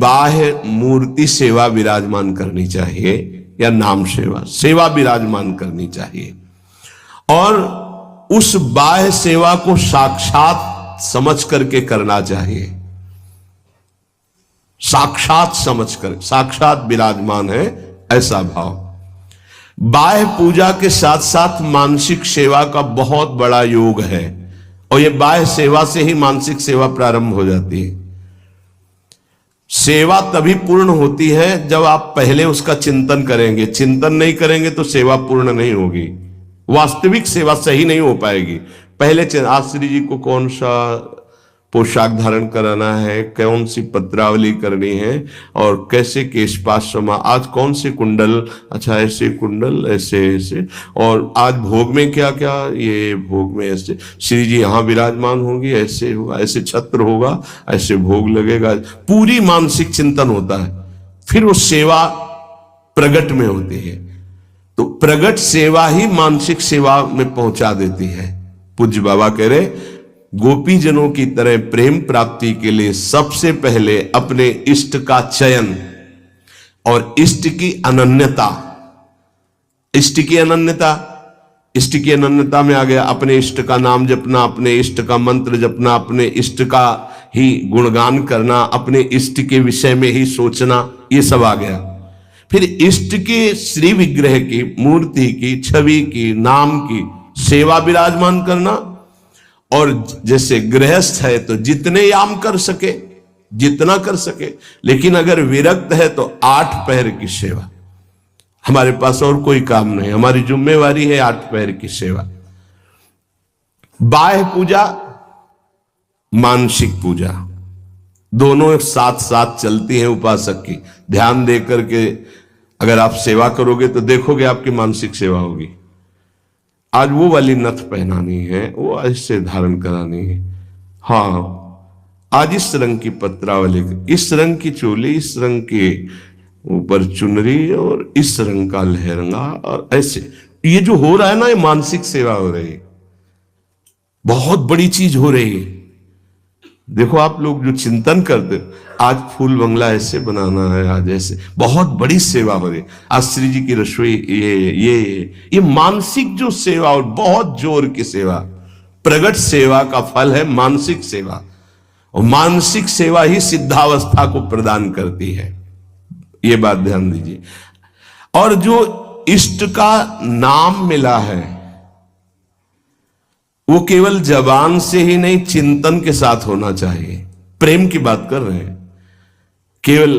बाह्य मूर्ति सेवा विराजमान करनी चाहिए, या नाम सेवा सेवा विराजमान करनी चाहिए, और उस बाह्य सेवा को साक्षात समझ करके करना चाहिए। साक्षात समझ कर, साक्षात विराजमान है ऐसा भाव। बाह्य पूजा के साथ साथ मानसिक सेवा का बहुत बड़ा योग है, और यह बाह्य सेवा से ही मानसिक सेवा प्रारंभ हो जाती है। सेवा तभी पूर्ण होती है जब आप पहले उसका चिंतन करेंगे। चिंतन नहीं करेंगे तो सेवा पूर्ण नहीं होगी, वास्तविक सेवा सही नहीं हो पाएगी। पहले आज श्री जी को कौन सा पोशाक धारण कराना है, कौन सी पत्रावली करनी है, और कैसे केशपाश समा, आज कौन से कुंडल, अच्छा ऐसे कुंडल, ऐसे ऐसे, और आज भोग में क्या क्या, ये भोग में ऐसे श्री जी यहाँ विराजमान होंगी, ऐसे होगा, ऐसे छत्र होगा, ऐसे भोग लगेगा। पूरी मानसिक चिंतन होता है, फिर वो सेवा प्रगट में होती है। तो प्रगट सेवा ही मानसिक सेवा में पहुंचा देती है। पूज्य बाबा कह रहे, गोपी जनों की तरह प्रेम प्राप्ति के लिए सबसे पहले अपने इष्ट का चयन और इष्ट की अनन्यता, इष्ट की अनन्यता, इष्ट की अनन्यता में आ गया अपने इष्ट का नाम जपना, अपने इष्ट का मंत्र जपना, अपने इष्ट का ही गुणगान करना, अपने इष्ट के विषय में ही सोचना, ये सब आ गया। फिर इष्ट के श्री विग्रह की, मूर्ति की, छवि की, नाम की सेवा विराजमान करना, और जैसे गृहस्थ है तो जितने याम कर सके, जितना कर सके, लेकिन अगर विरक्त है तो 8 पहर की सेवा। हमारे पास और कोई काम नहीं, हमारी जिम्मेवारी है 8 पहर की सेवा। बाह्य पूजा, मानसिक पूजा, दोनों साथ साथ चलती हैं उपासक की। ध्यान दे करके अगर आप सेवा करोगे तो देखोगे आपकी मानसिक सेवा होगी। आज वो वाली नथ पहनानी है, वो ऐसे धारण करानी है, हाँ आज इस रंग की पत्रावली, इस रंग की चोली, इस रंग के ऊपर चुनरी, और इस रंग का लहंगा, और ऐसे ये जो हो रहा है ना, ये मानसिक सेवा हो रही है, बहुत बड़ी चीज हो रही है। देखो आप लोग जो चिंतन करते, आज फूल बंगला ऐसे बनाना है, आज ऐसे, बहुत बड़ी सेवा हो रही। आज श्री जी की रसोई, ये मानसिक जो सेवा, और बहुत जोर की सेवा, प्रगट सेवा का फल है मानसिक सेवा, और मानसिक सेवा ही सिद्धावस्था को प्रदान करती है, ये बात ध्यान दीजिए। और जो इष्ट का नाम मिला है वो केवल जबान से ही नहीं, चिंतन के साथ होना चाहिए। प्रेम की बात कर रहे हैं, केवल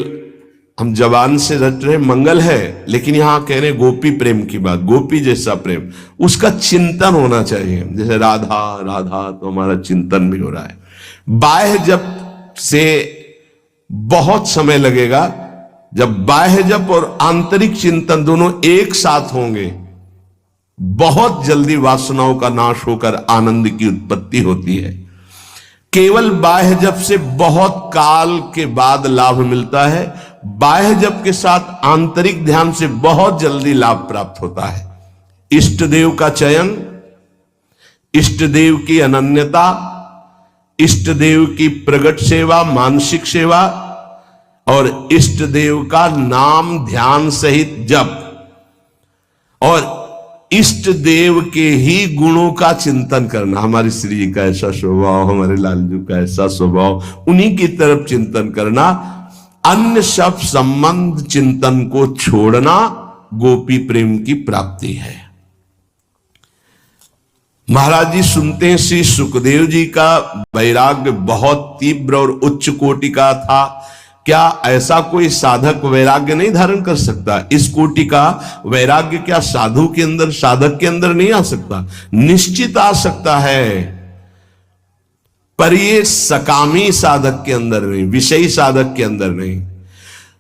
हम जबान से रट रहे मंगल है, लेकिन यहां कह रहे गोपी प्रेम की बात, गोपी जैसा प्रेम, उसका चिंतन होना चाहिए। जैसे राधा राधा, तो हमारा चिंतन भी हो रहा है। बाह्य जप से बहुत समय लगेगा, जब बाह्य जप और आंतरिक चिंतन दोनों एक साथ होंगे, बहुत जल्दी वासनाओं का नाश होकर आनंद की उत्पत्ति होती है। केवल बाह्य जप से बहुत काल के बाद लाभ मिलता है, बाह्य जप के साथ आंतरिक ध्यान से बहुत जल्दी लाभ प्राप्त होता है। इष्ट देव का चयन, इष्ट देव की अनन्यता, इष्ट देव की प्रगट सेवा, मानसिक सेवा, और इष्ट देव का नाम ध्यान सहित जप, और इष्ट देव के ही गुणों का चिंतन करना। हमारी श्री जी का ऐसा स्वभाव, हमारे लालजू का ऐसा स्वभाव, उन्हीं की तरफ चिंतन करना। अन्य सब संबंध चिंतन को छोड़ना गोपी प्रेम की प्राप्ति है। महाराज जी सुनते हैं, श्री सुखदेव जी का वैराग्य बहुत तीव्र और उच्च कोटि का था। क्या ऐसा कोई साधक वैराग्य नहीं धारण कर सकता? इस कोटि का वैराग्य क्या साधु के अंदर, साधक के अंदर नहीं आ सकता? निश्चित आ सकता है, पर ये सकामी साधक के अंदर नहीं, विषयी साधक के अंदर नहीं।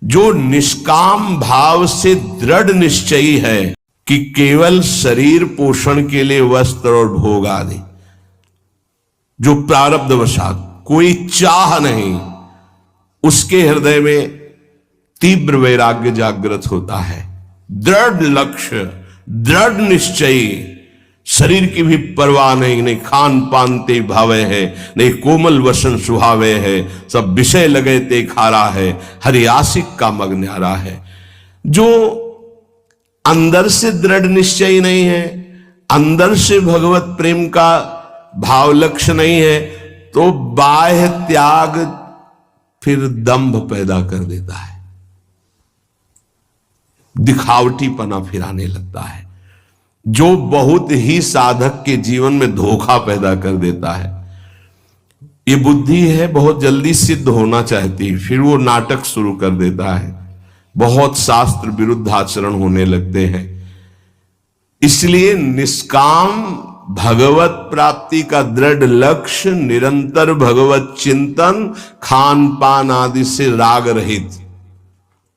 जो निष्काम भाव से दृढ़ निश्चयी है कि केवल शरीर पोषण के लिए वस्त्र और भोग आदि, जो प्रारब्धवशात कोई चाह नहीं, उसके हृदय में तीव्र वैराग्य जागृत होता है। दृढ़ लक्ष्य, दृढ़ निश्चयी, शरीर की भी परवाह नहीं, नहीं खान पान ते भावे है, नहीं कोमल वसन सुहावे है, सब विषय लगे ते खारा है, हरि आशिक का मग न्यारा है। जो अंदर से दृढ़ निश्चय नहीं है, अंदर से भगवत प्रेम का भाव लक्ष्य नहीं है, तो बाह्य त्याग फिर दंभ पैदा कर देता है, दिखावटीपना फिर आने लगता है, जो बहुत ही साधक के जीवन में धोखा पैदा कर देता है। ये बुद्धि है बहुत जल्दी सिद्ध होना चाहती है, फिर वो नाटक शुरू कर देता है, बहुत शास्त्र विरुद्ध आचरण होने लगते हैं। इसलिए निष्काम भगवत प्राप्ति का दृढ़ लक्ष्य, निरंतर भगवत चिंतन, खान पान आदि से राग रहित,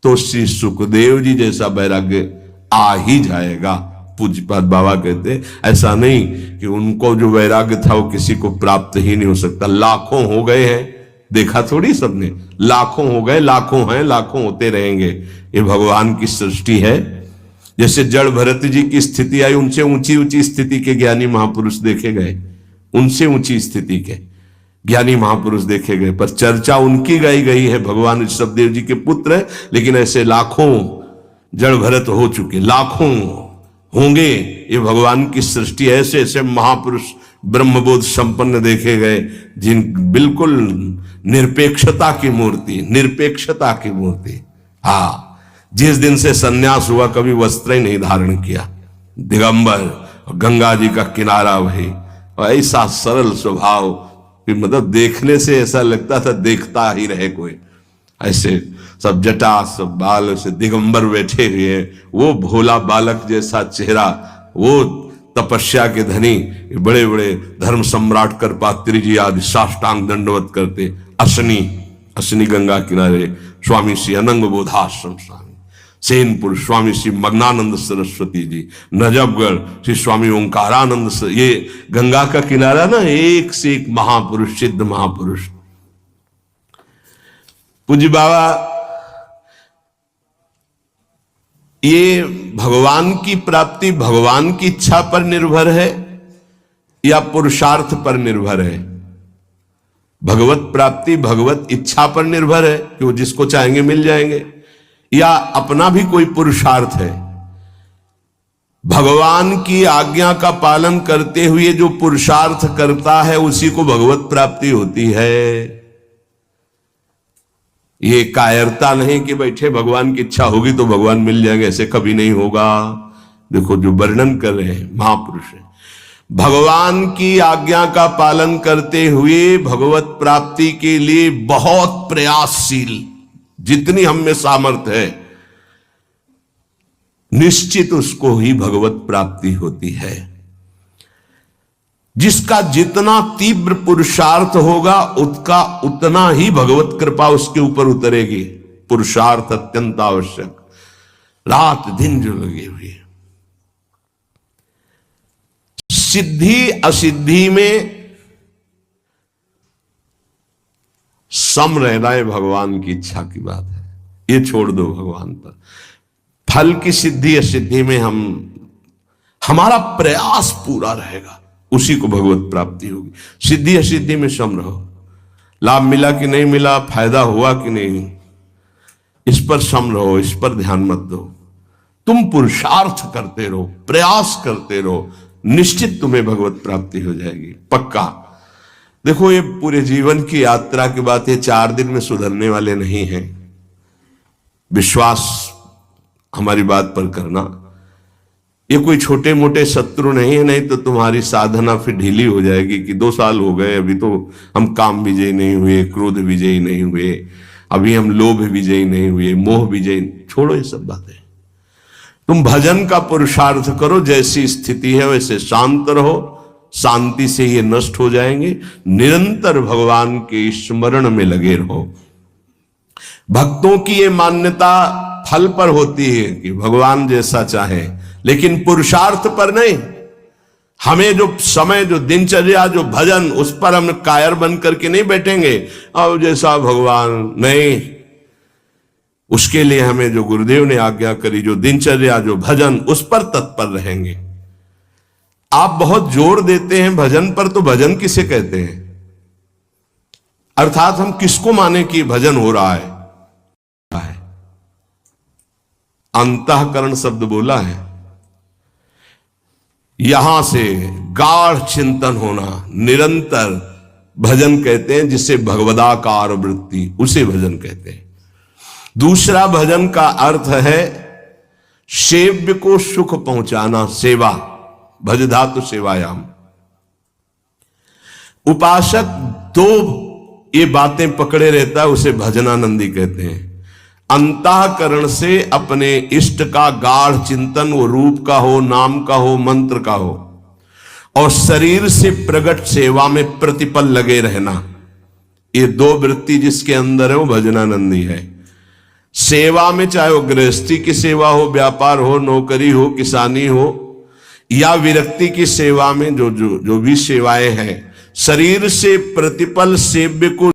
तो श्री सुखदेव जी जैसा वैराग्य आ ही जाएगा। पूज्यपाद बाबा कहते ऐसा नहीं कि उनको जो वैराग्य था वो किसी को प्राप्त ही नहीं हो सकता। लाखों हो गए हैं, देखा थोड़ी सबने, लाखों हो गए, लाखों हैं, लाखों होते रहेंगे। ये भगवान की सृष्टि है। जैसे जड़ भरत जी की स्थिति आई, उनसे ऊंची ऊंची स्थिति के ज्ञानी महापुरुष देखे गए, उनसे ऊंची स्थिति के ज्ञानी महापुरुष देखे गए, पर चर्चा उनकी गाई गई है। भगवान ऋषभदेव जी के पुत्र है, लेकिन ऐसे लाखों जड़ भरत हो चुके, लाखों होंगे। ये भगवान की सृष्टि, ऐसे ऐसे महापुरुष ब्रह्मबोध संपन्न देखे गए, जिन बिल्कुल निरपेक्षता की मूर्ति, निरपेक्षता की मूर्ति। हाँ, जिस दिन से सन्यास हुआ कभी वस्त्र ही नहीं धारण किया, दिगंबर, गंगा जी का किनारा वही, और ऐसा सरल स्वभाव कि मतलब देखने से ऐसा लगता था देखता ही रहे कोई। ऐसे सब जटा, सब बाल, से दिगंबर बैठे हुए, वो भोला बालक जैसा चेहरा, वो तपस्या के धनी, बड़े बड़े धर्म सम्राट करपात्री जी आदि साष्टांग दंडवत करते। असनी गंगा किनारे स्वामी श्री अनंग बोधाश्रम स्वामी, सेनपुर स्वामी श्री मग्नानंद सरस्वती जी, नजफगढ़ श्री स्वामी ओंकारानंद, ये गंगा का किनारा ना, एक से एक महापुरुष, सिद्ध महापुरुष। पूज्य बाबा, ये भगवान की प्राप्ति भगवान की इच्छा पर निर्भर है या पुरुषार्थ पर निर्भर है? भगवत प्राप्ति भगवत इच्छा पर निर्भर है कि वो जिसको चाहेंगे मिल जाएंगे, या अपना भी कोई पुरुषार्थ है? भगवान की आज्ञा का पालन करते हुए जो पुरुषार्थ करता है उसी को भगवत प्राप्ति होती है। ये कायरता नहीं कि बैठे भगवान की इच्छा होगी तो भगवान मिल जाएंगे, ऐसे कभी नहीं होगा। देखो जो वर्णन कर रहे हैं महापुरुष है, भगवान की आज्ञा का पालन करते हुए भगवत प्राप्ति के लिए बहुत प्रयासशील, जितनी हम में सामर्थ्य है, निश्चित उसको ही भगवत प्राप्ति होती है। जिसका जितना तीव्र पुरुषार्थ होगा उसका उतना ही भगवत कृपा उसके ऊपर उतरेगी। पुरुषार्थ अत्यंत आवश्यक, रात दिन जो लगे हुए। सिद्धि असिद्धि में सम रहना है भगवान की इच्छा की बात है, ये छोड़ दो भगवान पर। फल की सिद्धि असिद्धि में हमारा प्रयास पूरा रहेगा, उसी को भगवत प्राप्ति होगी। सिद्धि असिद्धि में सम रहो, लाभ मिला कि नहीं मिला, फायदा हुआ कि नहीं, इस पर सम रहो, इस पर ध्यान मत दो। तुम पुरुषार्थ करते रहो, प्रयास करते रहो, निश्चित तुम्हें भगवत प्राप्ति हो जाएगी, पक्का। देखो ये पूरे जीवन की यात्रा की बात है, 4 दिन में सुधरने वाले नहीं हैं। विश्वास हमारी बात पर करना, ये कोई छोटे मोटे शत्रु नहीं है, नहीं तो तुम्हारी साधना फिर ढीली हो जाएगी कि 2 साल हो गए, अभी तो हम काम विजयी नहीं हुए, क्रोध विजयी नहीं हुए, अभी हम लोभ विजयी नहीं हुए, मोह विजयी। छोड़ो ये सब बातें, तुम भजन का पुरुषार्थ करो, जैसी स्थिति है वैसे शांत रहो, शांति से ये नष्ट हो जाएंगे। निरंतर भगवान के स्मरण में लगे रहो। भक्तों की ये मान्यता फल पर होती है कि भगवान जैसा चाहे, लेकिन पुरुषार्थ पर नहीं। हमें जो समय, जो दिनचर्या, जो भजन, उस पर हम कायर बन करके नहीं बैठेंगे और जैसा भगवान नहीं। उसके लिए हमें जो गुरुदेव ने आज्ञा करी, जो दिनचर्या, जो भजन, उस पर तत्पर रहेंगे। आप बहुत जोर देते हैं भजन पर, तो भजन किसे कहते हैं? अर्थात हम किसको माने कि भजन हो रहा है? अंतःकरण शब्द बोला है, यहां से गाढ़ चिंतन होना, निरंतर भजन कहते हैं, जिसे भगवदाकार वृत्ति, उसे भजन कहते हैं। दूसरा भजन का अर्थ है सेव्य को सुख पहुंचाना, सेवा, भज धातु सेवायाम। उपासक दो ये बातें पकड़े रहता है, उसे भजनानंदी कहते हैं। अंतःकरण से अपने इष्ट का गाढ़ चिंतन, वो रूप का हो, नाम का हो, मंत्र का हो, और शरीर से प्रकट सेवा में प्रतिपल लगे रहना, ये दो वृत्ति जिसके अंदर है वो भजनानंदी है। सेवा में चाहे वो गृहस्थी की सेवा हो, व्यापार हो, नौकरी हो, किसानी हो, या विरक्ति की सेवा में जो भी सेवाएं हैं, शरीर से प्रतिपल सेव्य को